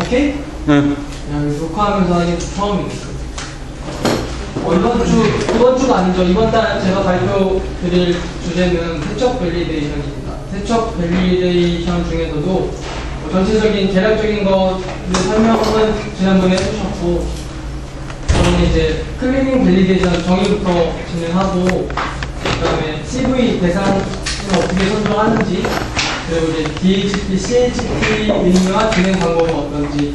오케이? 응. 야, 녹화하면서 하긴 처음이니까. 이번 주가 아니죠. 이번 달 제가 발표 드릴 주제는 세척 밸리데이션입니다. 세척 밸리데이션 중에서도 전체적인 대략적인 것을 설명은 지난번에 해주셨고, 저는 이제 클리닝 밸리데이션 정의부터 진행하고, 그 다음에 CV 대상을 어떻게 선정하는지, 그리고 이제 DHP, CHP 의미와 진행 방법은 어떤지,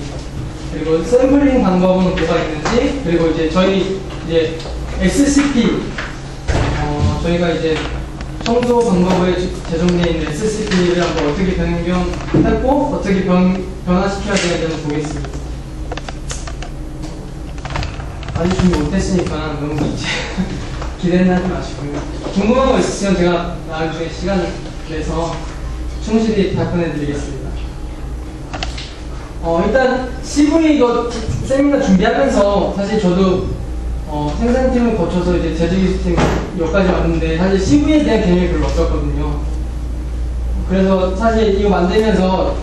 그리고 샘플링 방법은 뭐가 있는지, 그리고 이제 저희 이제 SCP, 저희가 이제 청소 방법에 제정되어 있는 SCP를 한번 어떻게 변경했고 어떻게 변화시켜야 되는지 보겠습니다. 아직 준비 못했으니까 너무 이제 기대는 하지 마시고요. 궁금한 거 있으시면 제가 나중에 시간을 내서 충실히 답변해 드리겠습니다. 일단 CV 이거 세미나 준비하면서 사실 저도 생산팀을 거쳐서 이제 제조기술팀 여기까지 왔는데 사실 CV에 대한 개념이 별로 없었거든요. 그래서 사실 이거 만들면서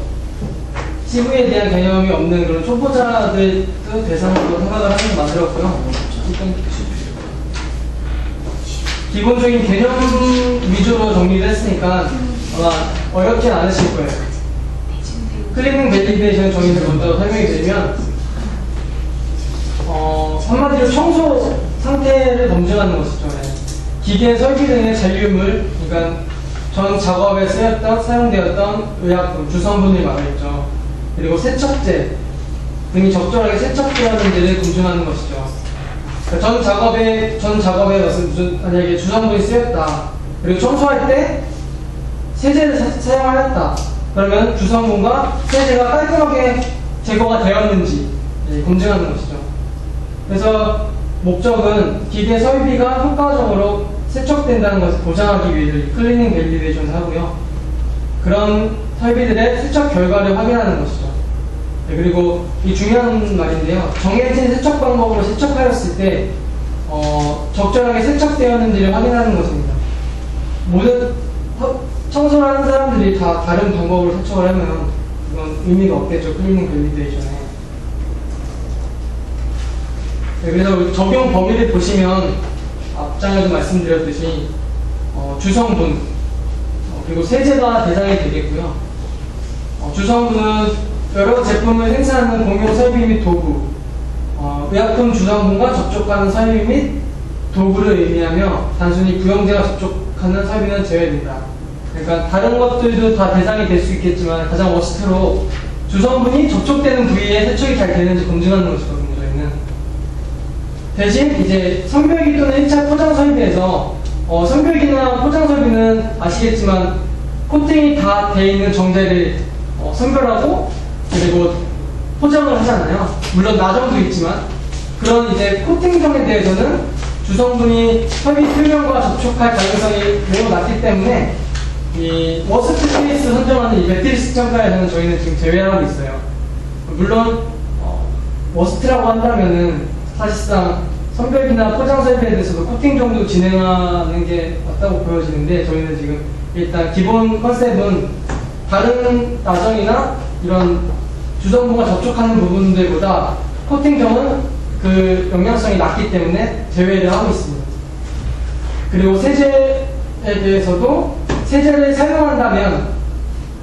CV에 대한 개념이 없는 그런 초보자들 대상으로 생각을 하면서 만들었고요. 일단 기본적인 개념 위주로 정리를 했으니까 아마 어렵진 않으실 거예요. 클리닝 밸리데이션 정의를 먼저 설명해 드리면 한마디로 청소 상태를 검증하는 것이죠. 기계, 설비 등의 잔류물, 그러니까 전 작업에 쓰였던, 사용되었던 의약품, 주성분을 말하겠죠. 그리고 세척제 등이 적절하게 세척되었는지를 검증하는 것이죠. 그러니까 전 작업에 만약에 주성분이 쓰였다. 그리고 청소할 때 세제를 사용하였다. 그러면 주성분과 세제가 깔끔하게 제거가 되었는지 검증하는 것이죠. 그래서 목적은 기계 설비가 효과적으로 세척된다는 것을 보장하기 위해서 클리닝 밸리데이션을 하고요. 그런 설비들의 세척 결과를 확인하는 것이죠. 그리고 이 중요한 말인데요. 정해진 세척 방법으로 세척하였을 때 적절하게 세척되었는지를 확인하는 것입니다. 모든 청소를 하는 사람들이 다 다른 방법으로 세척을 하면 그건 의미가 없겠죠. 클리닝 밸리데이션에. 그래서 적용 범위를 보시면 앞장에도 말씀드렸듯이 주성분 그리고 세제가 대상이 되겠고요. 주성분은 여러 제품을 생산하는 공용 설비 및 도구, 의약품 주성분과 접촉하는 설비 및 도구를 의미하며 단순히 부영제가 접촉하는 설비는 제외된다. 그러니까 다른 것들도 다 대상이 될 수 있겠지만 가장 워스트로 주성분이 접촉되는 부위에 세척이 잘 되는지 검증하는 것이거든요. 대신 이제 선별기 또는 1차 포장 설비에서 선별기나 포장 설비는 아시겠지만 코팅이 다 돼 있는 정제를 선별하고 그리고 포장을 하잖아요. 물론 나정도 있지만 그런 이제 코팅점에 대해서는 주성분이 설비 표면과 접촉할 가능성이 매우 낮기 때문에 이 워스트 케이스 선정하는 이 매트리스 평가에서는 저희는 지금 제외하고 있어요. 물론 워스트라고 한다면은 사실상 선별기나 포장 설비에 대해서도 코팅 정도 진행하는 게 맞다고 보여지는데 저희는 지금 일단 기본 컨셉은 다른 나정이나 이런 주성분과 접촉하는 부분들보다 코팅점은 그 영향성이 낮기 때문에 제외를 하고 있습니다. 그리고 세제에 대해서도 세제를 사용한다면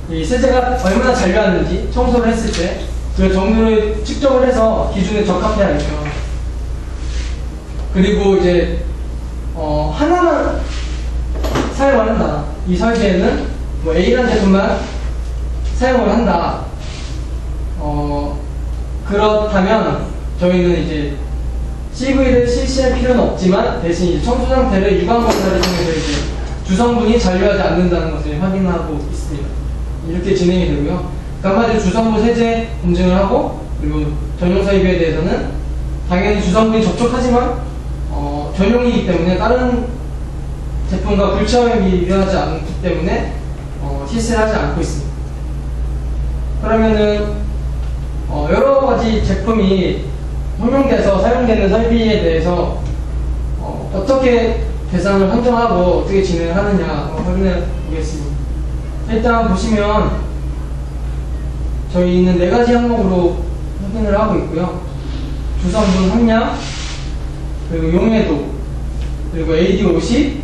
이 세제가 얼마나 잔류하는지 청소를 했을 때 그 정도를 측정을 해서 기준에 적합해야겠죠. 그리고 이제 하나만 사용을 한다. 이 설비에는 뭐 A라는 제품만 사용을 한다. 그렇다면 저희는 이제 CV를 실시할 필요는 없지만 대신 이제 청소 상태를 유관 검사를 통해서 이제 주성분이 잔류하지 않는다는 것을 확인하고 있습니다. 이렇게 진행이 되고요. 한마디로 주성분 세제 검증을 하고 그리고 전용 설비에 대해서는 당연히 주성분이 접촉하지만 전용이기 때문에 다른 제품과 불체험이 일어나지 않기 때문에 실시를 하지 않고 있습니다. 그러면은 여러 가지 제품이 혼용돼서 사용되는 설비에 대해서 어떻게 대상을 선정하고 어떻게 진행을 하느냐 확인해 보겠습니다. 일단 보시면 저희는 4가지 항목으로 확인을 하고 있고요. 주성분 함량, 그리고 용해도, 그리고 AD50,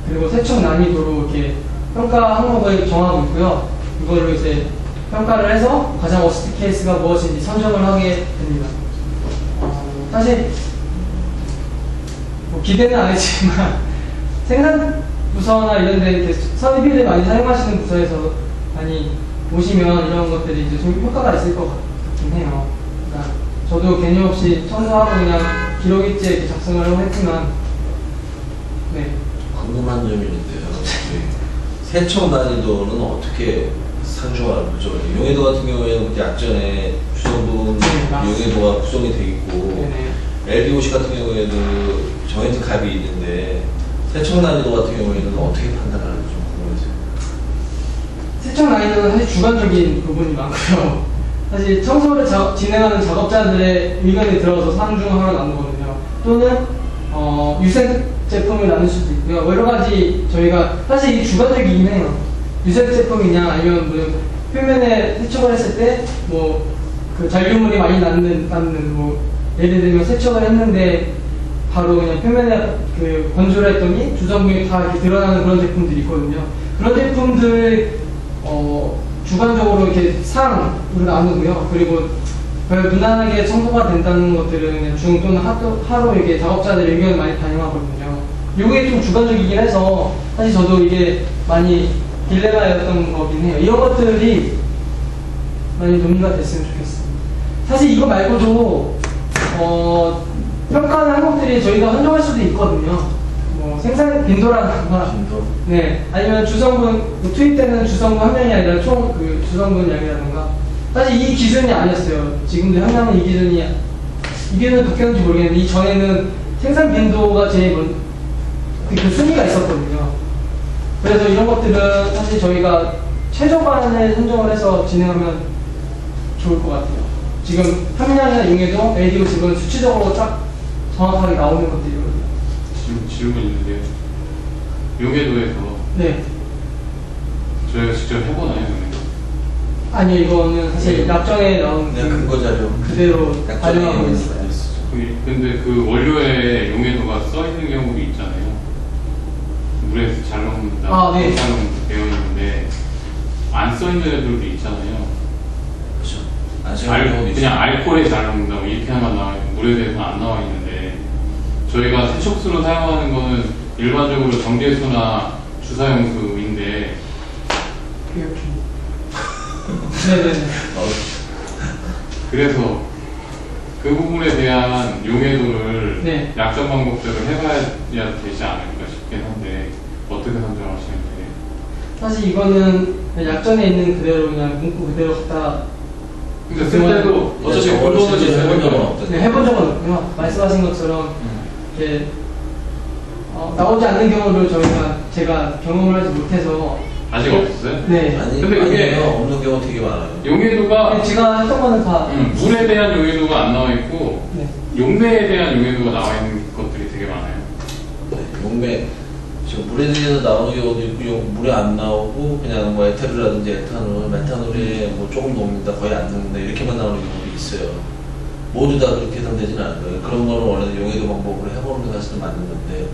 그리고 세척 난이도로 이렇게 평가 항목을 정하고 있고요. 이걸로 이제 평가를 해서 가장 워스트 케이스가 무엇인지 선정을 하게 됩니다. 사실 뭐 기대는 안 했지만 생산 부서나 이런 데 이렇게 선입비를 많이 사용하시는 부서에서 많이 보시면 이런 것들이 이제 좀 효과가 있을 것 같긴 해요. 그러니까 저도 개념 없이 청소하고 그냥 기록일지에 이렇게 작성을 하고 했지만, 네. 궁금한 점이 있는데요. 세척 난이도는 어떻게 상중하는 거죠? 용해도 같은 경우에는 약전에 주성분 용해도가 구성이 되어 있고, LD50 같은 경우에도 정해진 값이 있는데, 세척 난이도 같은 경우에는 어떻게 판단하는지 좀 궁금해서요. 세척 난이도는 사실 주관적인 부분이 많고요. 사실 청소를 진행하는 작업자들의 의견이 들어서 상중하로 나누거든요. 또는 유색 제품을 나눌 수도 있고요. 뭐 여러 가지 저희가 사실 이 주관적이긴 해요. 유색 제품이냐 아니면 뭐 표면에 세척을 했을 때 뭐 그 잔류물이 많이 남는 뭐 예를 들면 세척을 했는데 바로 그냥 표면에 그 건조를 했더니 주성분이 다 이렇게 드러나는 그런 제품들이 있거든요. 그런 제품들 주관적으로 이렇게 상으로 나누고요. 그리고 별 무난하게 청소가 된다는 것들은 그냥 중 또는 하루 이게 작업자들 의견을 많이 반영하거든요. 이게 좀 주관적이긴 해서 사실 저도 이게 많이 딜레마였던 거긴 해요. 이런 것들이 많이 논의가 됐으면 좋겠습니다. 사실 이거 말고도 평가하는 항목들이 저희가 선정할 수도 있거든요. 뭐 생산 빈도라든가, 네, 아니면 주성분 투입되는 주성분 함량이 아니라 총 그 주성분 양이라든가. 사실 이 기준이 아니었어요. 지금도 현장은 이 기준은 바뀌었는지 모르겠는데 이전에는 생산 빈도가 제일 그 순위가 있었거든요. 그래서 이런 것들은 사실 저희가 최저반을 선정을 해서 진행하면 좋을 것 같아요. 지금 함량이나 용해도, AD50은 수치적으로 딱 정확하게 나오는 것들이거든요. 질문 있는데요. 용해도에서 네. 저희가 직접 해보나요, 용해도? 아니요, 이거는 사실 약정에 나온 그냥 근거 자료 그대로 반영하고 있어요. 근데 그 원료에 용해도가 써 있는 경우도 있잖아요. 물에서 잘 녹는다, 아, 네. 잘 녹는다 되어 있는데 안 써 있는 애들도 있잖아요. 그렇죠. 그냥 알코올에 잘 녹는다 뭐 이렇게만 나와 있고 물에 대해서는 안 나와 있는데 저희가 세척수로 사용하는 거는 일반적으로 정제수나 주사용수인데. 네네네. 그래서 그 부분에 대한 용해도를 네. 약정 방법대로 해봐야 되지 않을까 싶긴 한데 어떻게 선정하시면 돼요? 사실 이거는 약전에 있는 그대로 그냥 문구 그대로 갖다. 근데 쓸 때도 어차피 본도는 해본 적은 없다. 네, 해본 적은 없고요. 말씀하신 것처럼 이렇게 나오지 않는 경우를 제가 경험을 하지 못해서. 아직 없었어요? 네. 아니, 근데 그게 없는 경우 되게 많아요. 용해도가 제가 했던 거는 다 물에 대한 용해도가 안 나와 있고 네. 용매에 대한 용해도가 나와 있는 것들이 되게 많아요. 네, 용매 지금 물에 대해서 나오는 경우도 있고 물에 안 나오고 그냥 뭐 에테르라든지 에탄올, 메탄올에 뭐 조금 녹는다, 거의 안 녹는다 이렇게만 나오는 경우도 있어요. 모두 다 그렇게 해당되지는 않은 거예요. 그런 거는 원래는 용해도 방법으로 해보는 게 사실은 맞는 건데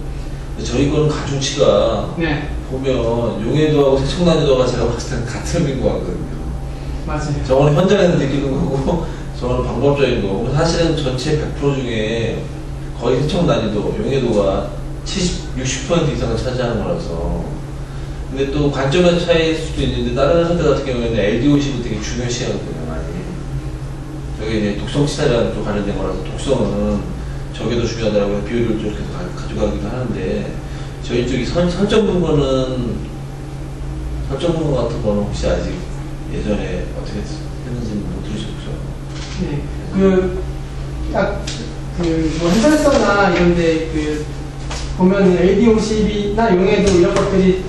저희 거는 가중치가 네. 보면 용해도하고 세척 난이도가 제가 봤을 때는 같은 의미인 것 같거든요. 맞아요. 저거는 현장에서 느끼는 거고 저거는 방법적인 거고 사실은 전체 100% 중에 거의 세척 난이도, 용해도가 60% 이상을 차지하는 거라서. 근데 또 관점의 차이일 수도 있는데 다른 회사들 같은 경우에는 LD50을 되게 중요시 하거든요, 많이. 저게 이제 독성 치사랑 또 관련된 거라서 독성은 저게 더 중요하다고 비율을 좀 계속 가져가기도 하는데 저희 쪽이 설정 분거는 같은 거는 혹시 아직 예전에 어떻게 했는지 못 들으셨죠? 네. 뭐 해설서나 이런데 보면 AD50이나 용해도 이런 것들이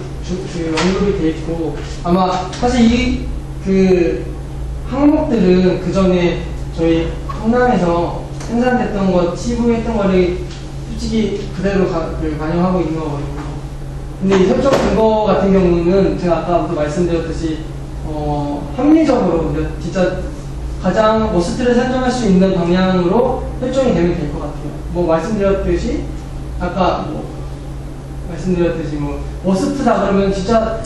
언급이 돼 있고 아마 사실 항목들은 그 전에 저희 성남에서 생산됐던 것, 시부했던 거를 솔직히 그대로 반영하고 있는 거거든요. 근데 이 설정 근거 같은 경우는 제가 아까부터 말씀드렸듯이 합리적으로 이제 진짜 가장 워스트를 선정할 수 있는 방향으로 설정이 되면 될 것 같아요. 뭐 말씀드렸듯이 아까 뭐 워스트다 그러면 진짜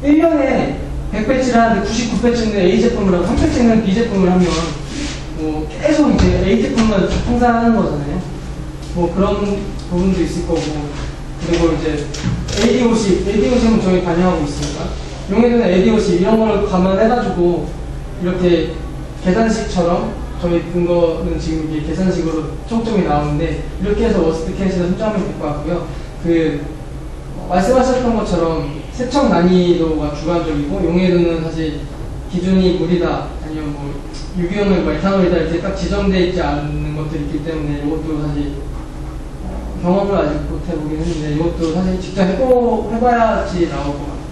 1년에 100배치를 하는데 99배치는 A 제품을 하고 3배치는 B 제품을 하면 뭐 계속 이제 A 제품만 생산하는 거잖아요. 뭐 그런 부분도 있을 거고, 그리고 이제 AD50은 저희 반영하고 있으니까 용해도는 AD50 이런 거를 감안해가지고 이렇게 계산식처럼 저희 근거는 지금 이게 계산식으로 총점이 나오는데 이렇게 해서 워스트 케이스를 선정하면 될 것 같고요. 말씀하셨던 것처럼 세척 난이도가 주관적이고 용해도는 사실 기준이 물이다 아니면 뭐 유기용을 뭐 에탄올이다 이렇게 딱 지정되어 있지 않는 것들이 있기 때문에 이것도 사실 경험을 아직 못 해보긴 했는데 이것도 사실 직접 해봐야지 나올 것 같아요.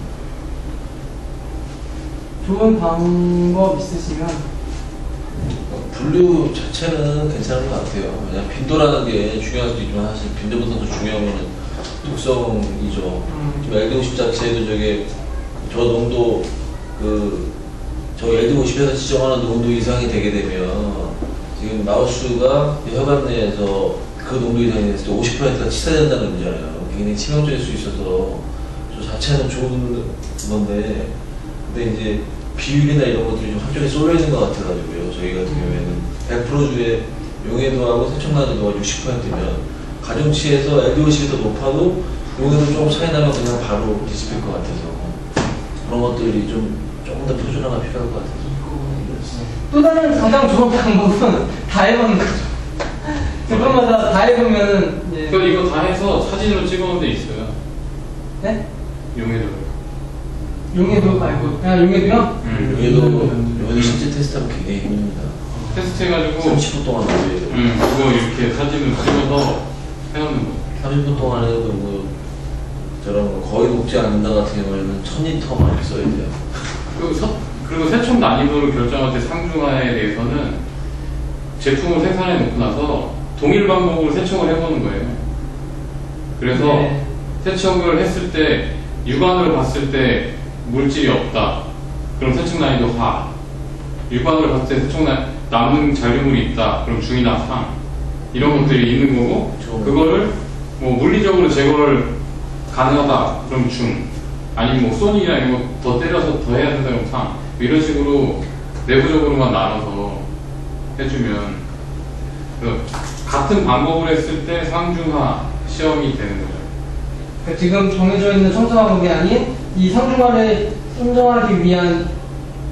좋은 방법 있으시면 분류 자체는 괜찮은 것 같아요. 왜냐면 빈도라는 게 중요할 수도 있지만 사실 빈도보다 더 중요한 거는 독성이죠. 지금 LD50 자체도 저 농도 저 LD50에서 지정하는 농도 이상이 되게 되면 지금 마우스가 혈관 내에서 그 농도 이상이 됐을 때 50%가 치사된다는 의미잖아요. 굉장히 치명적일 수 있어서 저 자체는 좋은 건데, 근데 이제 비율이나 이런 것들이 좀 한쪽에 쏠려 있는 것 같아가지고요. 저희 같은 경우에는 100% 중에 용해도하고 세척 난이도가 60%면 가중치에서 LD50이 더 높아도 용해도 조금 차이 나면 그냥 바로 뒤집힐 것 같아서 그런 것들이 조금 더 표준화가 필요할 것 같아서. 또 다른 가장 좋은 방법은 다 해보는 거죠. 제품마다 다 해보면은 그러니까 이거 다 해서 사진으로 찍어놓은 데 있어요. 네? 용해도. 용해도 말고 그냥 용해도요? 용해도 실제 테스트하면 굉장히 힘듭니다. 테스트해가지고 30분 동안 해요. 그거 이렇게 사진을 찍어서 해놓는 거. 30분 동안 해도 뭐 저런 거의 녹지 않는다 같은 경우에는 1000리터만 이렇게 써야 돼요. 그리고 세척 난이도를 결정할 때 상중하에 대해서는 제품을 생산해 놓고 나서 동일 방법으로 세척을 해보는 거예요. 그래서 네. 세척을 했을 때 육안으로 봤을 때 물질이 없다. 그럼 세척 난이도 하. 육안으로 봤을 때 남은 잔류물이 있다. 그럼 중이나 상. 이런 것들이 있는 거고, 그거를 뭐 물리적으로 제거를 가능하다. 그럼 중. 아니면 뭐 소닉이나 이런 거 더 때려서 더 해야 된다. 그럼 상. 이런 식으로 내부적으로만 나눠서 해주면, 같은 방법을 했을 때 상중하 시험이 되는 거죠. 그러니까 지금 정해져 있는 청소 방법이 아닌 이 상중하를 선정하기 위한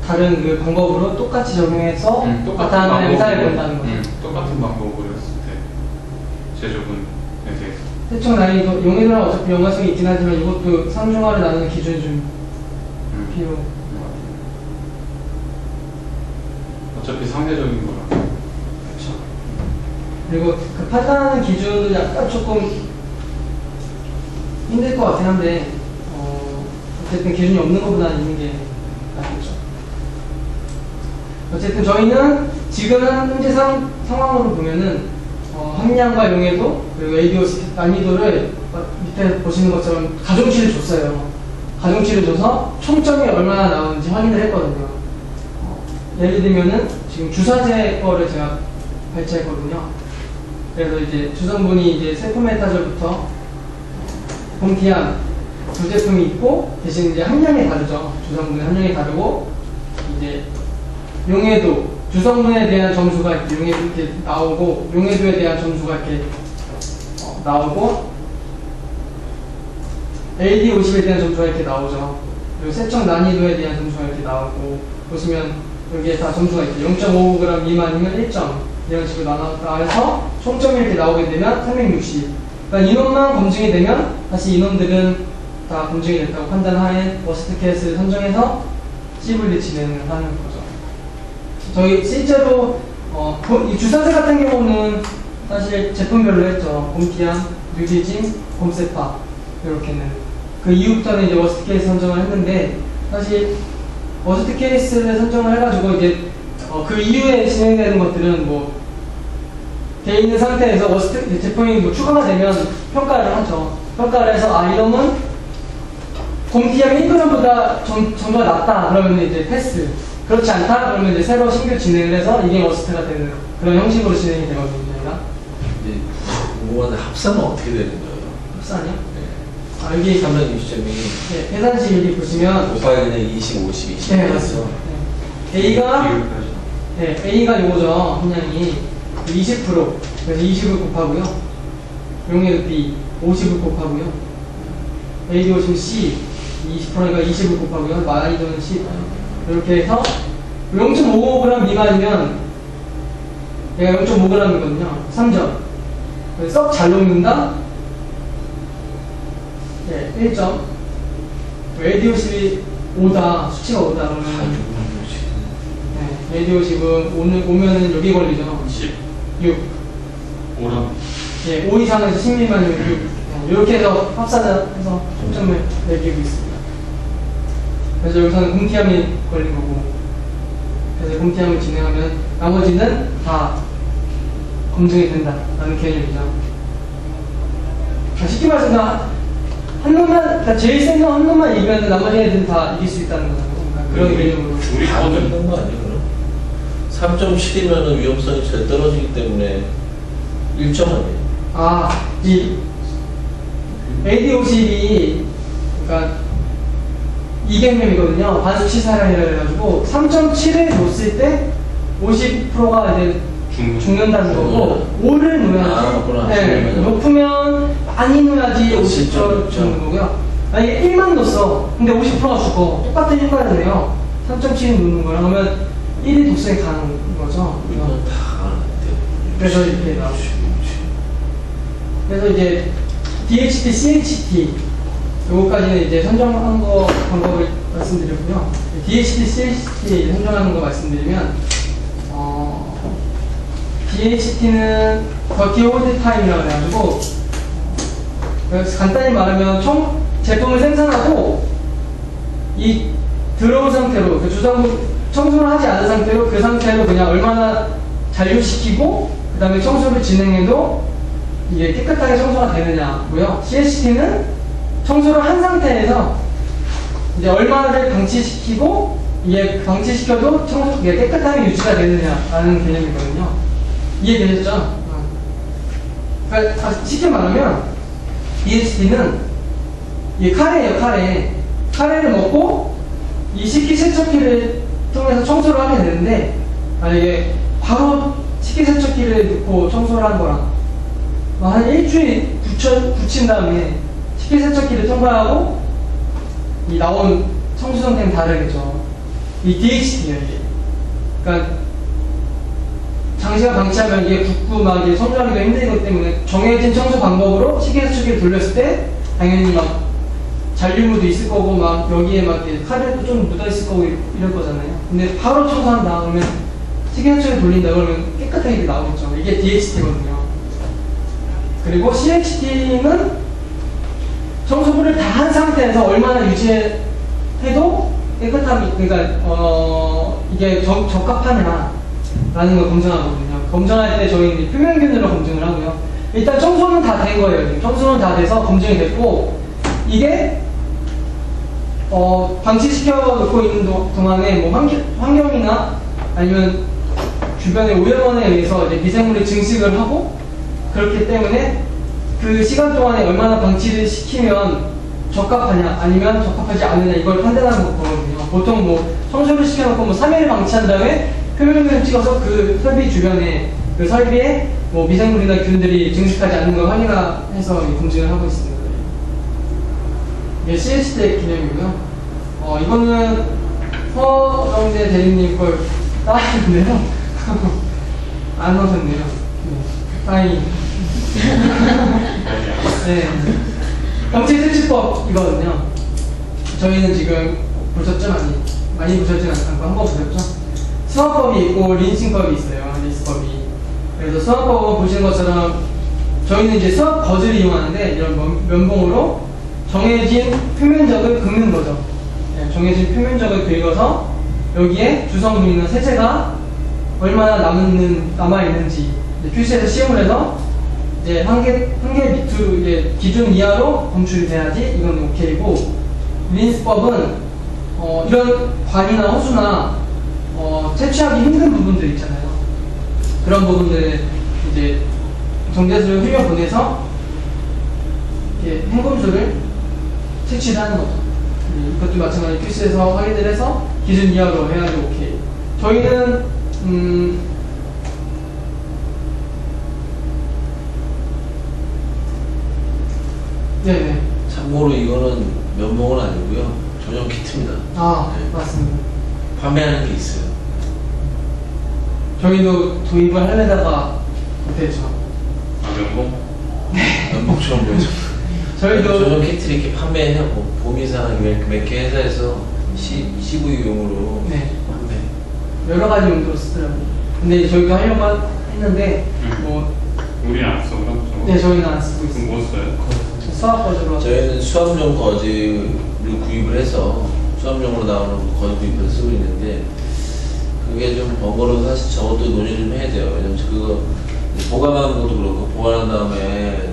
다른 그 방법으로 똑같이 적용해서 나타나는 행사를 본다는 거죠. 똑같은 방법으로 했을 때 제조분에 대해서. 세척 난이도 용해도랑 어차피 연관성이 있긴 하지만 이것도 상중하를 나누는 기준이 좀 필요. 어차피 상대적인 거라. 그렇죠. 그리고 그 판단하는 기준도 약간 조금 힘들 것 같긴 한데 어쨌든 기준이 없는 것보다는 있는 게 낫겠죠. 어쨌든 저희는 지금 현재 상황으로 보면은 함량과 용해도 그리고 AD50 난이도를 밑에 보시는 것처럼 가중치를 줬어요. 가중치를 줘서 총점이 얼마나 나오는지 확인을 했거든요. 예를 들면은 지금 주사제 거를 제가 발췌했거든요. 그래서 이제 주성분이 이제 세포메타졸부터 봄티안 두 제품이 있고 대신 이제 함량이 다르죠. 주성분의 함량이 다르고 이제 용해도 주성분에 대한 점수가 이렇게 이렇게 나오고 용해도에 대한 점수가 이렇게 나오고 AD50에 대한 점수가 이렇게 나오죠. 그리고 세척 난이도에 대한 점수가 이렇게 나오고 보시면 여기에 다 점수가 있죠. 0.5g 미만이면 1점 이런 식으로 나눠서 총점이 이렇게 나오게 되면 360. 그러니까 인원만 검증이 되면 다시 인원들은 다 검증이 됐다고 판단하에 워스트 케이스를 선정해서 C분리 진행을 하는 거죠. 저희 실제로 이 주사제 같은 경우는 사실 제품별로 했죠. 봄티안, 뉴디진, 봄세파 이렇게는 그 이후부터는 이제 워스트 케이스 선정을 했는데 사실 워스트 케이스를 선정을 해가지고 이제 그 이후에 진행되는 것들은 뭐 돼 있는 상태에서 워스트 제품이 뭐 추가가 되면 평가를 하죠. 평가를 해서 이놈은 봄티안 1g보다 점수가 낮다 그러면 이제 패스. 그렇지 않다? 그러면 이제 새로 신규 진행을 해서 이게 머스트가 되는 그런 형식으로 진행이 되거든요. 저희가. 이제 공무원의 합산은 어떻게 되는 거예요? 합산이요? 네. 아, 여기 360점이 네, 계산식 여기 보시면 곱하기 그냥 20, 50, 20. 네, 맞습니다. 네. A가 요거죠. 분량이 20%. 그래서 20을 곱하고요. 용해도 B 50을 곱하고요. A도 오시면 C 20%니까 20을 곱하고요. 마이너는 10. 이렇게 해서 0.55g 미만이면 얘가 0.5g이거든요. 3점. 썩 잘 녹는다? 네, 1점. 레디오십이 5다, 수치가 5다 그러면 네, 레디오십은 오면은 여기 걸리죠. 10. 6. 5랑. 예, 5 이상에서 10 미만이면 6. 이렇게 해서 합산을 해서 총점을 매기고 있습니다. 그래서 여기서는 공티함이 걸린 거고, 그래서 공티함을 진행하면 나머지는 다 검증이 된다라는 개념이죠. 쉽게 말해서 한 놈만, 그러니까 제일 센 놈 한 놈만 이기면 나머지 애들은 다 이길 수 있다는 거죠. 그러니까 그런 개념으로. 우리 다 거는 되는 거 아니에요, 그럼? 3.7이면 위험성이 제일 떨어지기 때문에 1점 아니에요? 아, 이 AD50이 그러니까 이 개념이거든요. 반수치 사량이라 해가지고 3.7을 놓았을 때 50%가 이제 죽는다는 거고 5를 놓아야지. 네, 높으면 많이 놓아야지 50% 죽는 거고요. 만약에 1만 놓았어. 근데 50%가 죽어. 똑같은 효과잖아요. 3.7을 놓는 거랑 하면 1이 독성이 가는 거죠. 이건 다 가는데. 그래서 이렇게 나오죠. 그래서 이제 DHT, CHT 요거까지는 이제 선정한 거 방법을 말씀드렸고요. DHT, CHT 선정하는 거 말씀드리면 DHT는 더티 홀드 타임이라고 해가지고 그래서 간단히 말하면 제품을 생산하고 이 들어온 상태로 그 주성분 청소를 하지 않은 상태로 그 상태로 그냥 얼마나 잔류시키고 그 다음에 청소를 진행해도 이게 깨끗하게 청소가 되느냐고요. CHT는 청소를 한 상태에서 이제 얼마를 방치시키고 이게 방치시켜도 이게 깨끗하게 유지가 되느냐라는 개념이거든요. 이해되셨죠? 그러니까 쉽게 말하면 DHT는 이게 카레예요, 카레. 카레를 먹고 이 식기세척기를 통해서 청소를 하게 되는데 만약에 바로 식기세척기를 넣고 청소를 한 거랑 한 일주일 붙인 다음에 식기세척기를 통과하고 이 나온 청소 상태는 다르겠죠. 이 DHT예요, 이게. 그러니까 장시간 방치하면 이게 붓고 막 이게 청소하기가 힘든 것 때문에 정해진 청소 방법으로 식기세척기를 돌렸을 때 당연히 막 잔류물도 있을 거고 막 여기에 막 카레도 좀 묻어 있을 거고 이럴 거잖아요. 근데 바로 청소한다 그러면 식기세척기 돌린다 그러면 깨끗하게 나오겠죠. 이게 DHT거든요. 그리고 CHT는 청소물을 다 한 상태에서 얼마나 유지해도 깨끗함이, 그러니까, 이게 적합하냐라는 걸 검증하거든요. 검증할 때 저희는 표면균으로 검증을 하고요. 일단 청소는 다 된 거예요. 청소는 다 돼서 검증이 됐고, 이게, 방치시켜 놓고 있는 동안에 뭐 환경이나 아니면 주변의 오염원에 의해서 이제 미생물이 증식을 하고, 그렇기 때문에 그 시간 동안에 얼마나 방치를 시키면 적합하냐 아니면 적합하지 않느냐 이걸 판단하는 거거든요. 보통 뭐 청소를 시켜놓고 뭐 3일을 방치한 다음에 표면을 찍어서 그 설비 주변에 그 설비에 뭐 미생물이나 균들이 증식하지 않는 걸 확인해서 검증을 하고 있습니다. 이게 CHT의 기념이고요. 이거는 서정재 대리님 걸 따왔는데요. 안 넣으셨네요. 다행히. 네. 정치 세치법이거든요. 저희는 지금 보셨죠? 많이 보셨지 않고 한번 보셨죠? 수학법이 있고 린싱법이 있어요. 린스법이. 그래서 수학법은 보시는 것처럼 저희는 이제 수학 버즈를 이용하는데 이런 면봉으로 정해진 표면적을 긁는 거죠. 네, 정해진 표면적을 긁어서 여기에 주성분이나 세제가 얼마나 남아있는지 QC에서 시험을 해서 이제 한계 밑으로 이제 기준 이하로 검출이 돼야지 이건 오케이고 린스법은 이런 관이나 호수나 채취하기 힘든 부분들 있잖아요. 그런 부분들을 이제 정제수를 흘려보내서 이렇게 행금수를 채취를 하는 거죠. 이것도 마찬가지 퀴즈에서 확인을 해서 기준 이하로 해가지고 오케이. 저희는 네네. 참고로 이거는 면봉은 아니고요. 전용 키트입니다. 아 네. 맞습니다. 판매하는 게 있어요. 저희도 도입을 하려다가 못했죠. 아, 면봉? 면봉처럼 보이죠. 저희도 전용 키트를 이렇게 판매하고 보미사나 몇 개 회사에서 CV용으로 네. 판매. 여러 가지 용도로 쓰더라고요. 근데 저희도 하려고 했는데 뭐 우리는 안 써, 그럼? 저거? 네, 저희는 안 쓰고 있어요. 그럼 뭐 써요? 수학 버전으로. 저희는 수압용 거즈를 구입을 해서 수압용으로 나오는 거즈 구입을 쓰고 있는데 그게 좀 번거로워서 사실 저것도 논의 좀 해야 돼요. 왜냐면 그거 보관하는 것도 그렇고 보관한 다음에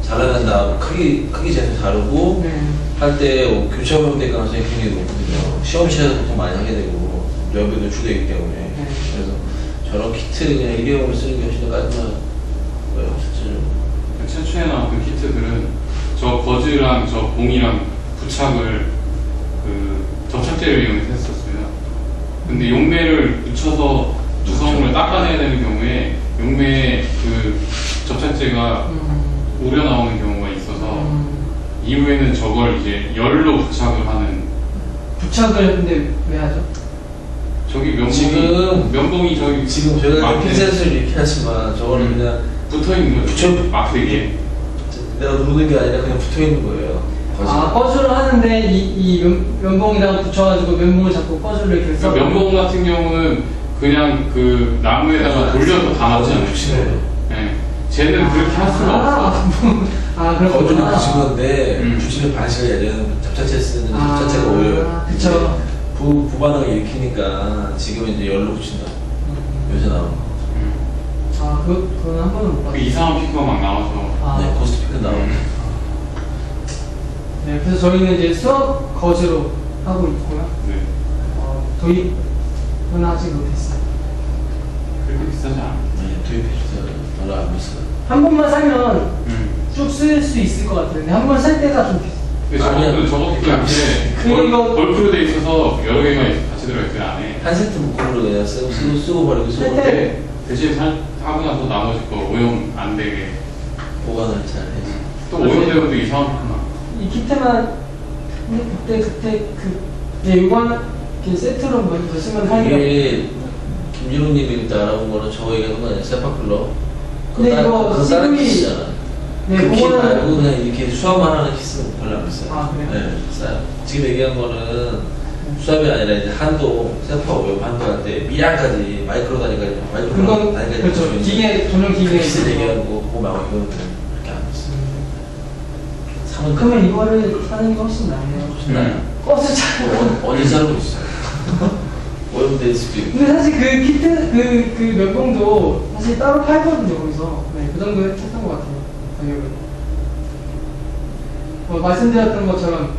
잘라낸 다음 크기 재서 다르고 네. 할 때 교차오염될 가능성이 굉장히 높거든요. 시험실에서 보통 많이 하게 되고 연비 노출되기 때문에 네. 그래서 저런 키트를 그냥 일회용으로 쓰는 게 훨씬 더 깔끔한 거예요. 실제로. 최초에 나온 그 키트들은 저 거즈랑 저 봉이랑 부착을 그 접착제를 이용해서 했었어요. 근데 용매를 붙여서 구성물을 닦아내야 되는 경우에 용매에 그 접착제가 우려 나오는 경우가 있어서 이후에는 저걸 이제 열로 부착을 하는. 부착을 근데 왜 하죠? 저기 면봉이 지금 저기 저희가 마켓에 핀셋을 이렇게 하지만 저거는 그냥 붙어 있는 거죠. 붙여- 막대기에. 내가 누르는 게 아니라 그냥 붙어 있는 거예요. 아, 꺼주를 하는데 이 면봉이랑 붙여가지고 면봉을 잡고 꺼주를 이렇게 써. 면봉 같은 경우는 그냥 그 나무에다가 돌려서 담았잖아요. 붙이는 네. 쟤는 그렇게 할 수가 없어. 그렇구나. 거주는 붙인 건데 음. 붙이는 방식을 예전에는 접착제 쓰는 아, 접착제가 오히려 그쵸. 부반응을 일으키니까 지금은 이제 열로 붙인다. 요새 나오는 거. 그건 한 번은 못 그 봤어요. 이상한 피크가 막 나와서. 네, 코스피크 나오는 거. 네, 그래서 저희는 이제 수학 거즈로 하고 있고요. 네. 도입은 아직 못했어요. 그렇게 비싸지 않아. 네, 투입해주세요. 별로 안 비싸요. 한 번만 사면 음. 쭉 쓸 수 있을 것 같아요. 근데 한 번 살 때가 좀 비싸요. 근데 아니야. 저것도 이제 그리고- 벌크로 돼 있어서 여러 개가 같이 들어있어요 안에. 한 세트 묶음으로 그냥 쓰고 버리고 쓰고 살 때- 대신 하고 나서 나머지 거 오염 안 되게. 보관을 잘 해서. 또 오염되면 또 이상한 피크 나. 이 키트만 그때 요관 세트로 뭐 쓰면 하는 거. 이게 김진호님이 그때 알아본 거는 저 얘기하는 거 아니야? 세파클러. 근데 이거 그거 다른 CV 키트잖아. 네, 그 킷 그거는- 말고 그냥 이렇게 수압만 하는 키트는 별로 안 비싸요. 아, 그래요? 네, 싸요. 지금 얘기한 거는 수압이 아니라 이제 한도, 세파 오염 한도한테 미량까지 마이크로 단위까지 마이크로 그건 단위까지 그렇죠. 붙여있는 기계 전용 기계 키트 얘기하는 거 그거 말고 이거는 그렇게 안 비싸요. 사면 그러면 이거를 사는 게 훨씬 나아요. 훨씬 나아요. 버스 차. 어디 자르고 있어요? 오염될 수도 있고. 근데 사실 그 키트 그 면봉도 사실 따로 팔거든요 거기서. 네, 그 정도 했던 것 같아요 가격은. 말씀드렸던 것처럼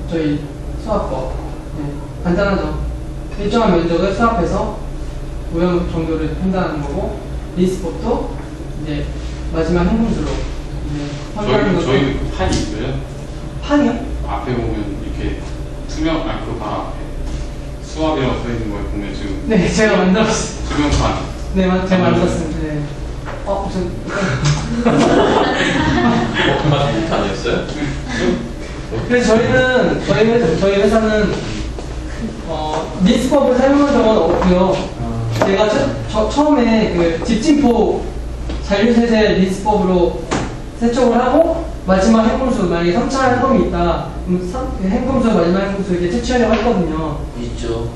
저희 수압법 간단하죠. 일정한 면적을 수압해서 오염 정도를 판단하는 거고 리스법도 이제 마지막 행동수로 판단하는 것도. 저희는 그 판이 있어요. 판이요? 앞에 보면 이렇게 투명 그 바로 앞에 수압이라고 써 있는 걸 보면 지금 네, 제가 만들었어요. 투명판. 네, 제가 만들었습니다. 네. 그만 못 아니었어요? 그래서 저희 회사는 리스법을 사용한 적은 없고요. 제가 처음에 그 집진포 잔류세제 리스법으로 세척을 하고 마지막 행금수 만약에 3차 행금이 있다. 그럼 행금수 마지막 행금수 이렇게 채취하려고 했거든요. 있죠.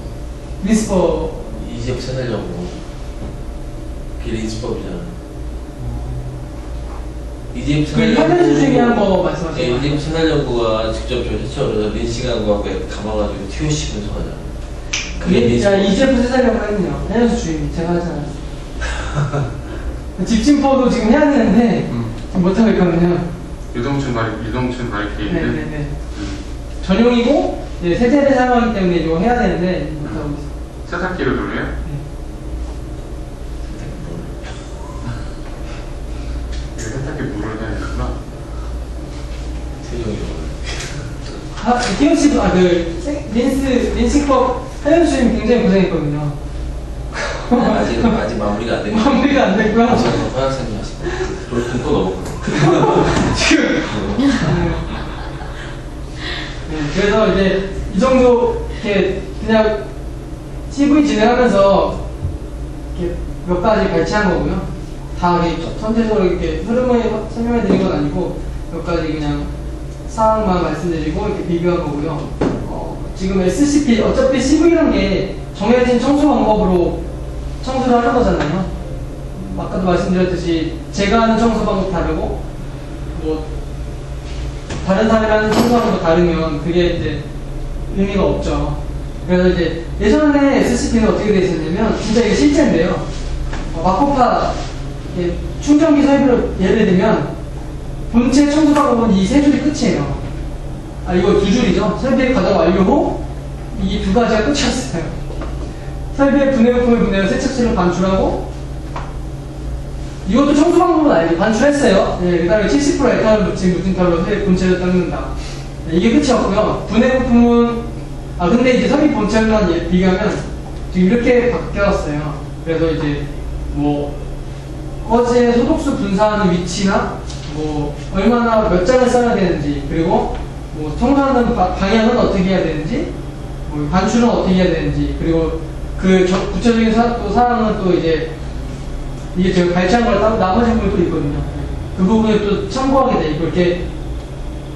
리스법. 이제 찾으려고. 그게 리스법이잖아. EDF 그 현대수 중에 한 거 말씀하시는 네, 거예요? EDF 채널연구가 직접 저 세척을 린싱하고 감아가지고 튀어시면서 하잖아. 그게 이제부터 세상이라고 했네요. 현대수 주임 제가 하잖아요. 집진포도 지금 해야 되는데 지금 못하고 있거든요. 유동층 밝기인데. 네네네. 전용이고 이제 세제를 사용하기 때문에 이거 해야 되는데 못하고 있어요. 세탁기를 돌려요? 이거 세탁기 물을 해야 되구나. 세종이 기현씨, 린스법 하연수님 굉장히 고생했거든요. 아직 마무리가 안 됐고 마무리가 안 됐고요. 화학생님 하시고 돌 또 넘었고 지금. 네, 그래서 이제 이 정도 이렇게 그냥 CV 진행하면서 이렇게 몇 가지 발췌한 거고요. 다 이렇게 전체적으로 이렇게 흐름을 설명해 드린 건 아니고 몇 가지 그냥 사항만 말씀드리고 이렇게 비교한 거고요. 지금 SCP 어차피 CV라는 게 정해진 청소 방법으로 청소를 하는 거잖아요. 아까도 말씀드렸듯이 제가 하는 청소 방법 다르고 뭐 다른 사람이 하는 청소하는 거 다르면 그게 이제 의미가 없죠. 그래서 이제 예전에 SCP는 어떻게 되어 있었냐면 진짜 이게 실제인데요. 마코파 충전기 설비로 예를 들면 본체 청소 방법은 이 세 줄이 끝이에요. 이거 두 줄이죠. 설비의 가동 완료고 이 두 가지가 끝이었어요. 설비의 분해부품을 분해해서 세척실을 반출하고 이것도 청소 방법은 아니고 반출했어요. 그 다음에 70% 에탄올 묻힌 무진털로 본체를 닦는다. 이게 끝이었고요. 분해부품은 근데 이제 설비 본체만 비교하면 지금 이렇게 바뀌었어요. 그래서 이제 뭐 거제 소독수 분사하는 위치나 뭐 얼마나 몇 장을 써야 되는지 그리고 뭐 청소하는 방향은 어떻게 해야 되는지 뭐 반출은 어떻게 해야 되는지 그리고 그 구체적인 사항은 또 이제 이게 제가 발췌한 걸 따로 나머지 부분이 또 있거든요. 그 부분을 또 참고하게 돼 있고 이렇게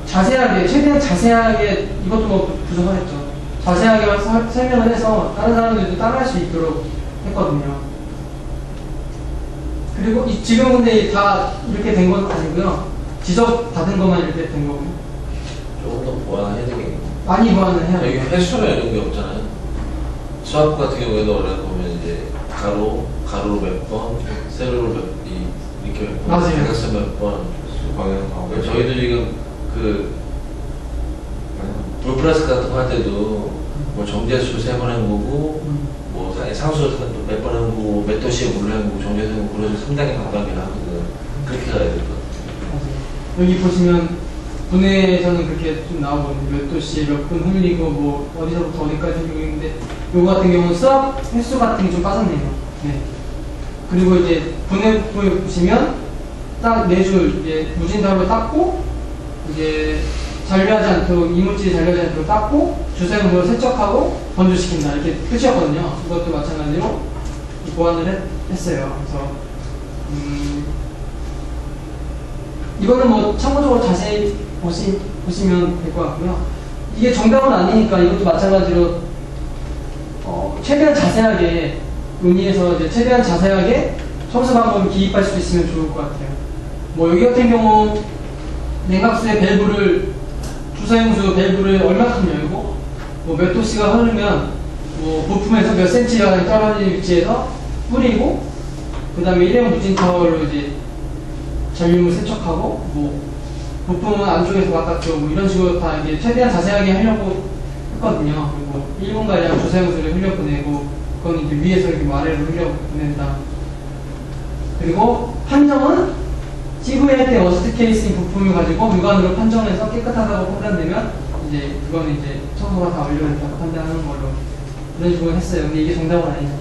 자세하게 최대한 자세하게 이것도 뭐 부족하겠죠. 자세하게 설명을 해서 다른 사람들도 따라할 수 있도록 했거든요. 그리고 지금 근데 다 이렇게 된 건 아니고요. 지적 받은 것만 이렇게 된 거고요. 조금 더 보완해야 되겠네요. 많이 보완을 해야 여기 돼요. 횟수나 이런 게 없잖아요. 수학 같은 경우에도 어려운 보면 이제 가로로 몇 번, 세로로 이렇게 몇 번, 맞아요. 대각선 몇 번, 방향 방법. 저희도 지금 불플러스 같은 거 할 때도 뭐 정제수 3번 해보고 뭐 상수 몇 번 해보고 몇 도씨에 물을 해보고 정제수 해보고 그래서 상당히 반감이나 하거든. 그렇게 가야 될 것 같아요. 맞아요. 여기 보시면 분해에서는 그렇게 좀 나오거든요. 몇 도씨에 몇 분 흘리고 뭐 어디서부터 어디까지 흘리고 있는데 요거 같은 경우는 수압 횟수 같은 게 좀 빠졌네요. 네. 그리고 이제 분해부품을 보시면 딱 4줄 이제 무진타로 닦고 이제 잔류하지 않도록 이물질이 잔류하지 않도록 닦고 주사용으로 세척하고 건조시킨다 이렇게 끝이었거든요. 이것도 마찬가지로 보완을 했어요. 그래서 이거는 뭐 참고적으로 자세히 보시면 될 것 같고요. 이게 정답은 아니니까 이것도 마찬가지로 최대한 자세하게 논의해서 이제 최대한 자세하게 청소 방법을 기입할 수 있으면 좋을 것 같아요. 뭐 여기 같은 경우 냉각수의 밸브를 주사용수 밸브를 얼마큼 열고 뭐 몇 도씨가 흐르면 뭐 부품에서 몇 센치가 떨어진 위치에서 뿌리고 그 다음에 일회용 무진타월로 이제 전류물 세척하고 뭐 부품은 안쪽에서 바깥쪽 뭐 이런 식으로 다 이제 최대한 자세하게 하려고 했거든요. 그리고 1분가량 주사용수를 흘려보내고 그건 이제 위에서 이렇게 아래로 흘려보낸다. 그리고 판정은 CV 할 때 워스트 케이스인 부품을 가지고 육안으로 판정해서 깨끗하다고 판단되면 이제 그건 이제 청소가 다 완료됐다고 판단하는 걸로 이런 식으로 했어요. 근데 이게 정답은 아니죠.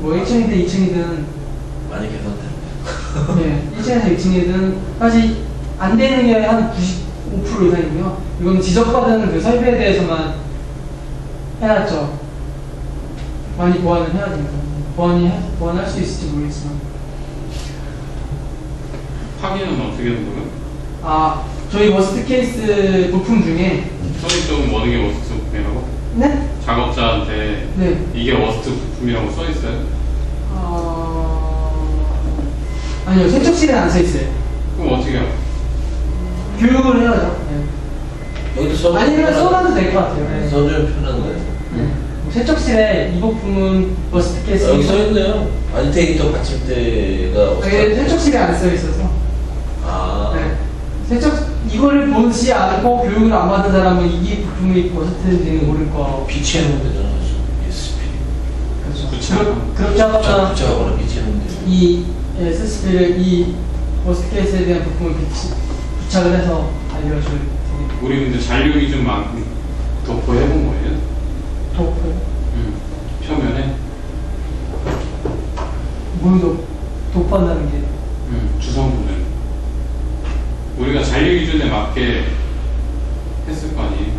뭐 1층이든 2층이든 많이 개선됐네요. 네, 1층에서 2층이든 사실 안 되는 게 한 95% 이상이고요. 이건 지적받은 그 설비에 대해서만 해놨죠. 많이 보완을 해야 됩니다. 보완할 수 있을지 모르겠지만. 파기는 어떻게 하는 거예요? 저희 워스트 케이스 부품 중에 써있 쪽은 어느 게 워스트 부품이라고? 네? 작업자한테 네. 이게 워스트 부품이라고 써있어요? 아니요, 세척실에 안 써있어요. 그럼 어떻게 해요? 교육을 해야죠. 네. 여기도 써도 아니면 써놔도 될 것 같아요. 네. 써주면 편한 거예요. 네. 세척실에 이 부품은 워스트 케이스. 여기 써있네요. 아지테이터 받침대가 세척실에 안 써있어서. 아. 네. 이거를 보지 않고 교육을 안 받은 사람은 이 부품이 어떻게인지는 모를 거. 비치해놓으면 되잖아. ESP. 그렇죠. 구체화하면. 그렇게 하거나 부착하거나 비치해놓으면 되죠. 이 SSP를 이 워스트 케이스에 대한 부품을 부착을 해서 알려줄 테니 우리 근데 잔류 기준만큼 도포해본 거예요? 도포 표면에? 뭘 도포한다는 게 주성분을 우리가 잔류 기준에 맞게 했을 거 아니에요?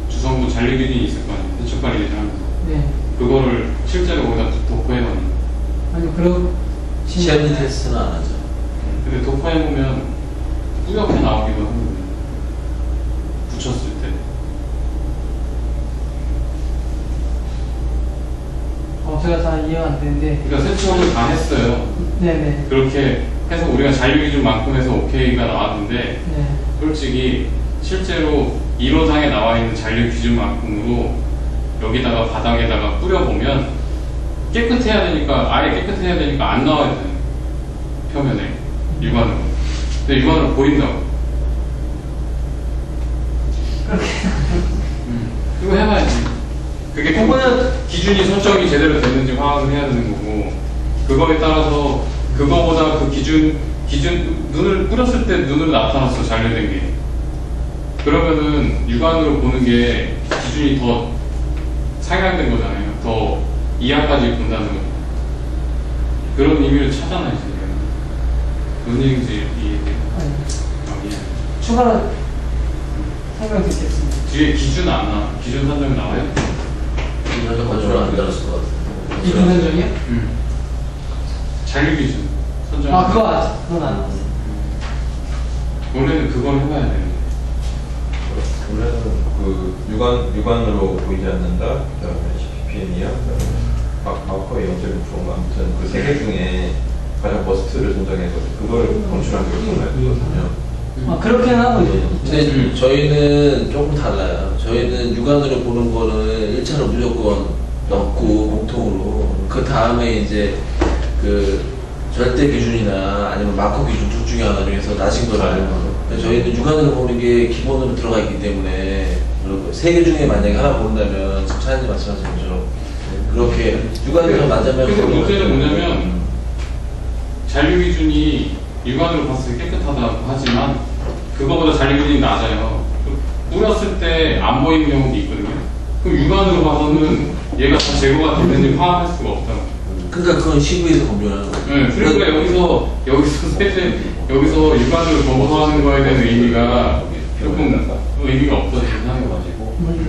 주성분 잔류 기준이 있을 거 아니에요? 세척 관리 하면서 네. 그거를 실제로 거기다 도포해봤는 거예요. 아니 그럼 CRD 테스트는 안 하죠. 근데 도포해보면 뿌옇게 나오기도 하거든요. 붙였을 때. 제가 다 이해가 안 되는데. 그러니까 세척을 다 했어요. 네네. 그렇게 해서 우리가 잔류 기준만큼 해서 오케이가 나왔는데 네. 솔직히 실제로 1호장에 나와 있는 잔류 기준만큼으로 여기다가 바닥에다가 뿌려보면 깨끗해야 되니까 아예 깨끗해야 되니까 안 나와야 돼요. 표면에 육안으로. 근데 육안으로 보인다고. 그거 해봐야지. 그게 기준이 설정이 제대로 됐는지 확인을 해야 되는 거고 그거에 따라서 그거보다 그 기준 눈을 뿌렸을 때 눈으로 나타났어 잔류된 게 그러면은 육안으로 보는 게 기준이 더 상향된 거잖아요. 더 이하까지 본다는 거 그런 의미를 찾아놔야지. 무슨 얘기인지 이해돼? 아니. 추가로 설명 드리겠습니다. 뒤에 기준 안 나와. 기준 선정이 나와요? 이런 건줄 안 들었을 것 같아요. 기준 선정이요? 잔류 기준 선정. 그건 안 나왔어요. 원래는 그걸 해봐야 되는데. 원래는 그 육안으로 보이지 않는다, 그다음에 CPPN이야, 그다음에 마커의 0.6%인가 아무튼 그 세 개 중에 가장 버스트를 선정해서 그걸 검출한 게 있거든요. 그렇게는 하고 있어요. 근데 저희는 조금 달라요. 저희는 육안으로 보는 거는 1차로 무조건 넣고 공통으로 그 다음에 이제 그 절대 기준이나 아니면 마커 기준 둘 중에 하나 중에서 낮은 걸 알는 거죠. 저희는 육안으로 보는 게 기본으로 들어가 있기 때문에 세 개 중에 만약에 하나 본다면 지금 차장님 말씀하신 것처럼 그렇게 육안으로 맞으면 근데 문제는 뭐냐면 잔류 기준이 육안으로 봤을 때 깨끗하다고 하지만 그거보다 잔류 기준이 낮아요. 뿌렸을 때 안 보이는 경우도 있거든요. 그럼 육안으로 봐서는 얘가 다 제거가 됐는지 파악할 수가 없다고. 그러니까 그건 시부에서 검증하는 거죠. 네, 그러니까 여기서 육안으로 검토하는 거에 대한 의미가 조금 의미가 없어지긴 하는 거 가지고.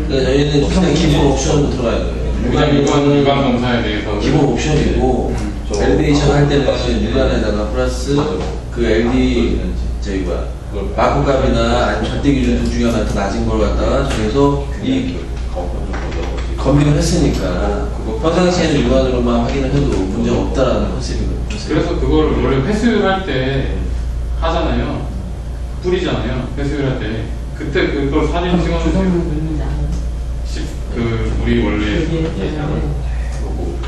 그러니까 저희는 그냥 기본 옵션으로 들어가야 돼요. 육안 검사에 대해서 기본 옵션이고 밸리데이션 할 때는 육안에다가 플러스 그 LD 저희 뭐야 마코값이나 아니면 절대 기준 둘 중에 하나 더 낮은 걸 갖다가 저기서 이 검증을 했으니까 평상시에는 육안으로만 확인을 해도 문제가 없다라는 컨셉이거든요. 그래서 그걸 원래 회수율할 때 하잖아요. 뿌리잖아요. 회수율할 때 그때 그걸 사진 찍어놓으세요. 그 우리 원래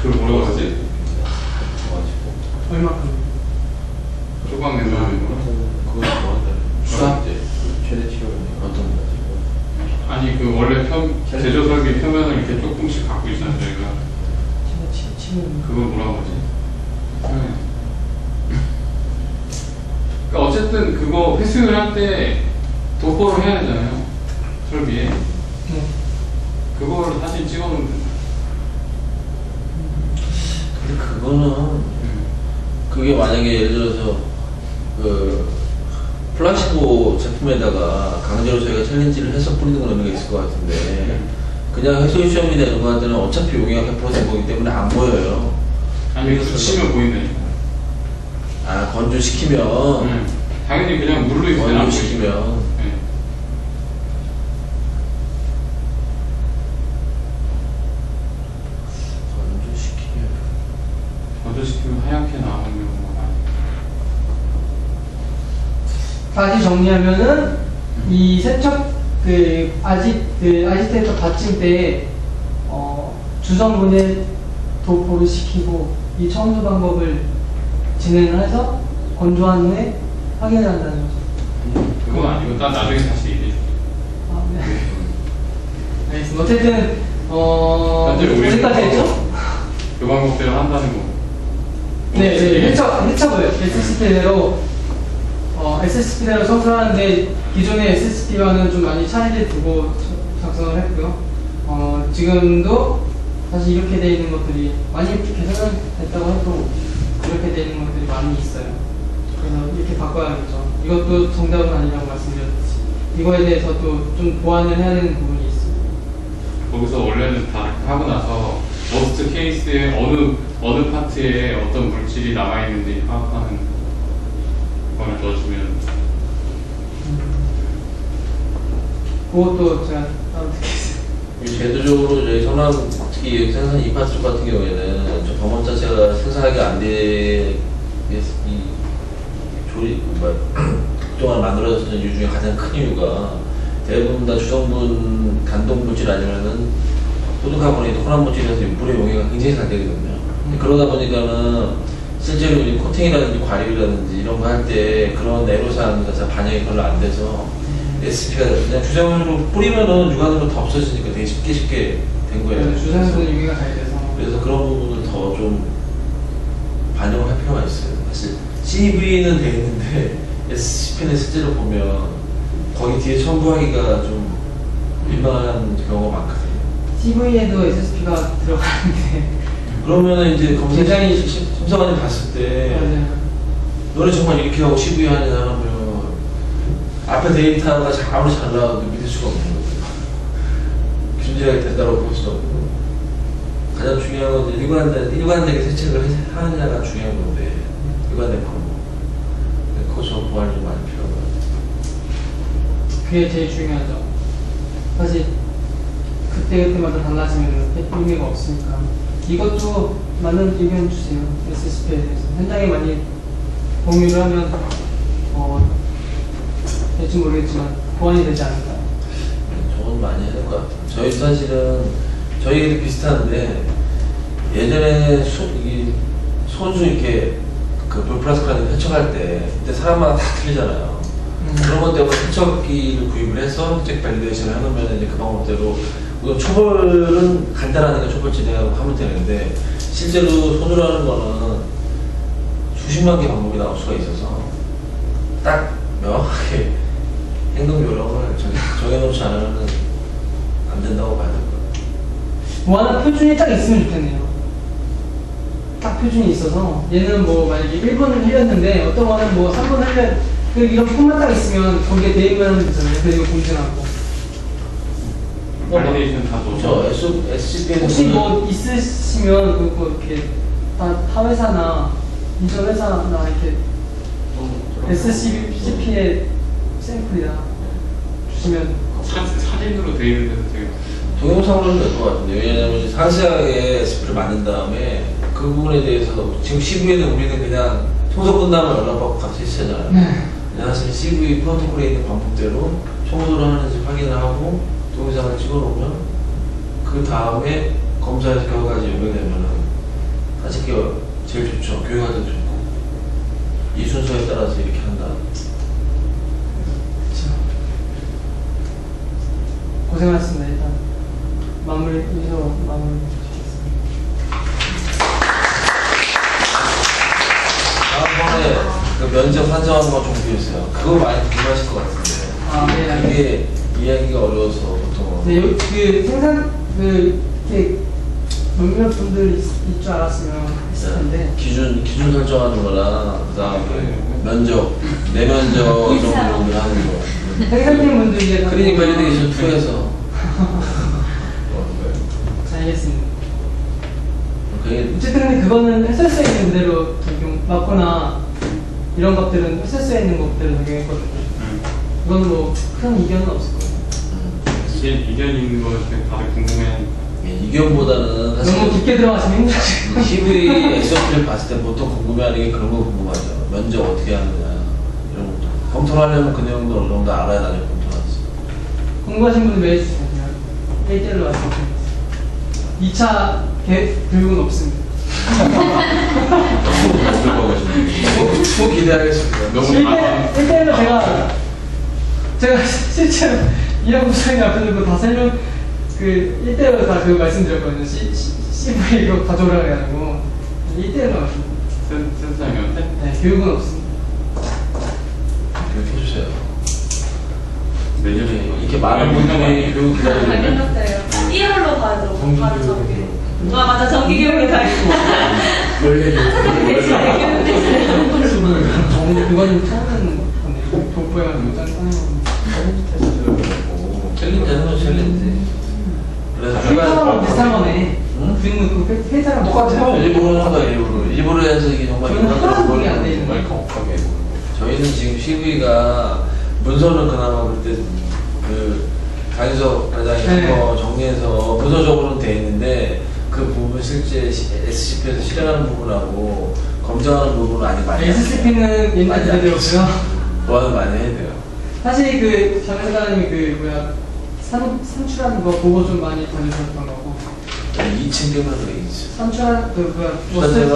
그 뭐라고 하지? 얼마큼? 조각 낸다는 거? 그거 수학 최대 치료는 어떤 거지? 아니 그 원래 제조 설계 표면을 이렇게 조금씩 갖고 있잖아요 저희가. 그걸 뭐라고 하지? 그러니까 어쨌든 그거 회수율 할 때 도포를 해야 되잖아요 설비에. 그거를 사진 찍어놓으면 된다. 근데 그거는 그게 만약에 예를 들어서 그 플라시보 제품에다가 강제로 저희가 챌린지를 해서 뿌리는 건 의미가 있을 것 같은데 그냥 해소 시험이나 이런 거 할 때는 어차피 용해가 100%된 거기 때문에 안 보여요. 아니 붙이면 보이네. 아 건조시키면 당연히 그냥 물로 있을 때는 안 보이죠. 건조시키면 네. 건조시키면 하얗게 나오는 경우가 많아요. 다시 정리하면은 이 세척 아지테이터 받침 때 주성분에 도포를 시키고 이 청소 방법을 진행을 해서 건조한 후에 확인을 한다는 거죠. 그건 아니고 난 나중에 다시 얘기해. 아, 네. 알겠습니다. 어쨌든 현재 우리 어디까지 했죠? 그 방법대로 한다는 거. 네, 네, 해쳐고요. SSP대로 SSP대로 청소를 하는데 기존의 SSP와는 좀 많이 차이를 두고 작성을 했고요. 지금도 사실 이렇게 되어 있는 것들이 많이 개선은 됐다고 해도 이렇게 되어 있는 것들이 많이 있어요. 그래서 이렇게 바꿔야겠죠. 이것도 정답은 아니라고 말씀드렸지. 이거에 대해서도 좀 보완을 해야 되는 부분이 있어요. 거기서 원래는 다 하고 나서 워스트 케이스에 어느 파트에 어떤 물질이 남아 있는지 파악하는 거를 넣어주면. 그것도 제가 따로 듣겠어요. 제도적으로 저희 성남 특히 생산 이 파트 쪽 같은 경우에는 저 방법 자체가 생산하기 안 돼, 그동안 만들어졌던 이유 중에 가장 큰 이유가 대부분 다 주성분 단독 물질 아니면은 소드카본이 혼합 물질에서 물의 용해가 굉장히 잘 되거든요. 그러다 보니까는 실제로 이 코팅이라든지 과립이라든지 이런 거 할 때 그런 애로사항 자체 반영이 별로 안 돼서 SP가 그냥 주성분으로 뿌리면은 육안으로 다 없어지니까 되게 쉽게 된 거예요. 주사위는 유기가 잘 돼서. 그래서 그런 부분을 더 좀 반영을 할 필요가 있어요. 사실 CV는 돼 있는데 SCP는 실제로 보면 거기 뒤에 첨부하기가 좀 민망한 경우가 많거든요. CV에도 SSP가 들어가는데 그러면 이제 굉장히 심사관이 봤을 때 맞아요. 너네 정말 이렇게 하고 CV 하냐 하면 앞에 데이터가 아무리 잘 나와도 믿을 수가 없는 거죠. 균질하게 된다고 볼 수도 없고 가장 중요한 건 이제 일관되게 세척을 하느냐가 중요한 건데 일관된 방법. 그거 저 보완이 좀 많이 필요한 것 같아요. 그게 제일 중요하죠. 사실 그때마다 달라지면 의미가 없으니까 이것도 많은 의견 주세요. SSP에 대해서 현장에 많이 공유를 하면 될지 모르겠지만 보완이 되지 않을까요? 저는 많이 해야 될 것 같아요. 저희 사실은 저희도 비슷한데 예전에 손수 이렇게 그 볼플라스크라는 세척할 때 그때 사람마다 다 틀리잖아요. 그런 것 때문에 세척기를 구입을 해서 세척 밸리데이션을 해놓으면 이제 그 방법대로 우선 초벌은 간단하니까 초벌 진행하고 하면 되는데 실제로 손으로 하는 거는 수십만 개 방법이 나올 수가 있어서 딱 명확하게 행동 요령을 정해놓지 않으면 안 된다고 봐야 될 거예요. 뭐 하나 표준이 딱 있으면 좋겠네요. 딱 표준이 있어서 얘는 뭐 만약에 1분 흘렸는데 어떤 거는 뭐 3분 흘렸 이런 품만 딱 있으면 거기에 대입만 되잖아요. 그리고 공증하고 발리데이션 다 넣죠. SCP에는 혹시 뭐 있으시면 그거 이렇게 타 회사나 인천 회사나 이렇게 SCP의 샘플이나 주시면 사진으로 돼 있는 데도 되게 동영상으로는 될 것 같은데 왜냐하면 상세하게 SCP를 만든 다음에 그 부분에 대해서 지금 CV에는 우리는 그냥 청소 끝나면 연락받고 같이 해치잖아요. 네. 사실 CV 프로토콜에 있는 방법대로 청소를 하는지 확인을 하고 동영상을 찍어놓으면 그 다음에 검사에서 결과까지 연결되면은 사실 그게 제일 좋죠. 교육할 때도 좋고 이 순서에 따라서 이렇게 한다. 그렇죠. 고생하셨습니다. 일단 마무리 짓겠습니다. 다음번에 그 면접 산정하는 거 좀 보여주세요. 그거 많이 궁금하실 것 같은데. 아, 네. 이게 이야기가 어려워서 보통. 네, 그 생산 이렇게 몇몇 분들 있을 줄 알았으면 했을 텐데. 기준 설정하는 거랑 그다음에 면접 내면접 정도를 하는 거. 생산팀 분들이 클리닉 밸리데이션 2에서. 잘 알겠습니다. 그게 어쨌든 근데 그거는 SS에 있는 그대로 적용 맞거나 이런 것들은 SS에 있는 것대로 적용했거든요. 이건 뭐 큰 이견은 없을 거예요. 이견이 있는 거는 다들 궁금해하니까. 이견보다는 사실 너무 깊게 들어가시면 힘들죠. CV SOP를 봤을 때 보통 궁금해하는 게 그런 거 궁금하죠. 면접 어떻게 하느냐 이런 것도. 검토를 하려면 그 내용도 어느 정도 알아야 나중에 검토하지. 궁금하신 분들 메일 주세요. 1대1로 말씀드립니다. 2차 교육은 없습니다. 너무 기대하겠습니다. 너무 1대1로 제가 제가 실제로 이런 부장님 앞에 두고 다 설명, 그, 1대1로 다 그거 말씀드렸거든요. CV 이거 가져오라 그래가지고. 1대1로 왔습니다. 센터장님한테? 네, 교육은 없습니다. 교육해주세요. 내년에 이렇게 많은 분들이 교육 기다리고 잘 있는데 끝났어요. 1월로 가죠. 바로 정기. 아 맞아 정기 교육이 다 있고. 원래 대신에 교육 저는 그거는 처음에는 돌보여가지고 짠짠해가지고. 챌린지 하는 건 챌린지. 그래서 회사랑 비슷한 거네. 응? 우리는 그 회사랑 똑같아요. 일부러 하는 거야, 일부러. 일부러 해서 이게 정말 저희는 일부러 하나도 그게 그걸 안 돼 있는 정말 거예요. 정확하게 저희는 지금 CV가 문서는 그나마 그때 그 강희석 과장이 네. 그거 정리해서 문서적으로는 돼 있는데 그 부분 실제 SCP에서 실행하는 부분하고 검증하는 부분은 아직 많이 SCP는 옛날 많이 안 그대로고요. 보완을 많이 해야 돼요. 사실 그 장사님이 그 뭐야 산출하는 거 보고 좀 많이 보내주셨던 거고 2층 때문에 그래 2층. 산출한 그 뭐야 주사제가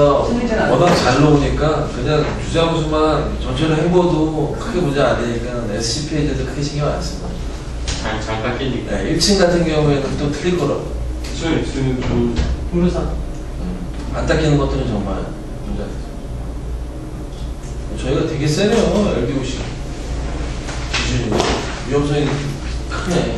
워낙 잘 나오니까 그냥 주사무수만 전체로 해봐도 크게 문제 안 되니까 SCP에 대해서 크게 신경 안 씁니다. 잘 닦이니까. 네, 1층 같은 경우에는 또 틀릴 거라고. 수는 좀 우르사 안 닦이는 것들은 정말 문제가 되죠. 저희가 되게 세네요, LD50 기준이. 위험성이 크네.